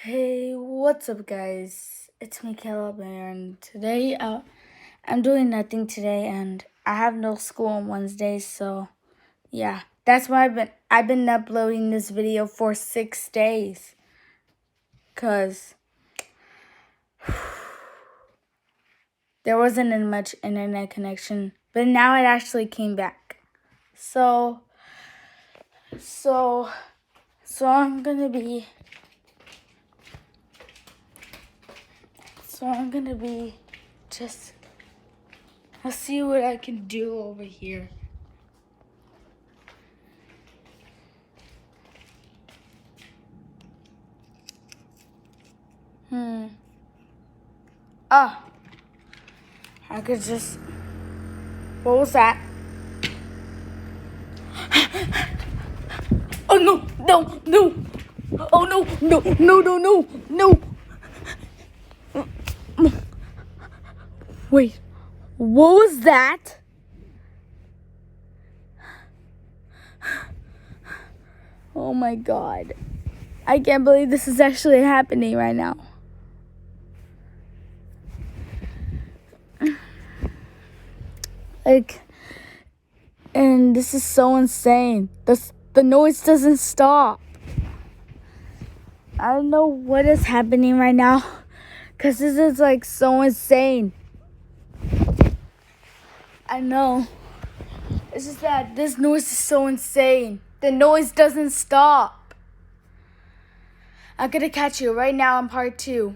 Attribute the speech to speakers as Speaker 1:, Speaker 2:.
Speaker 1: Hey, what's up, guys? It's me, Caleb, and today I'm doing nothing today, and I have no school on Wednesdays, so yeah, that's why I've been uploading this video for 6 days, cause there wasn't much internet connection, but now it actually came back. So I'm gonna be. So I'm gonna be just. I'll see what I can do over here. I could just. What was that? Oh no! No! No! Oh no! No! No! No! No! No! Wait. What was that? Oh my god. I can't believe this is actually happening right now. And this is so insane. The noise doesn't stop. I don't know what is happening right now, because this is so insane. I know. It's just that this noise is so insane. The noise doesn't stop. I'm gonna catch you right now in part 2.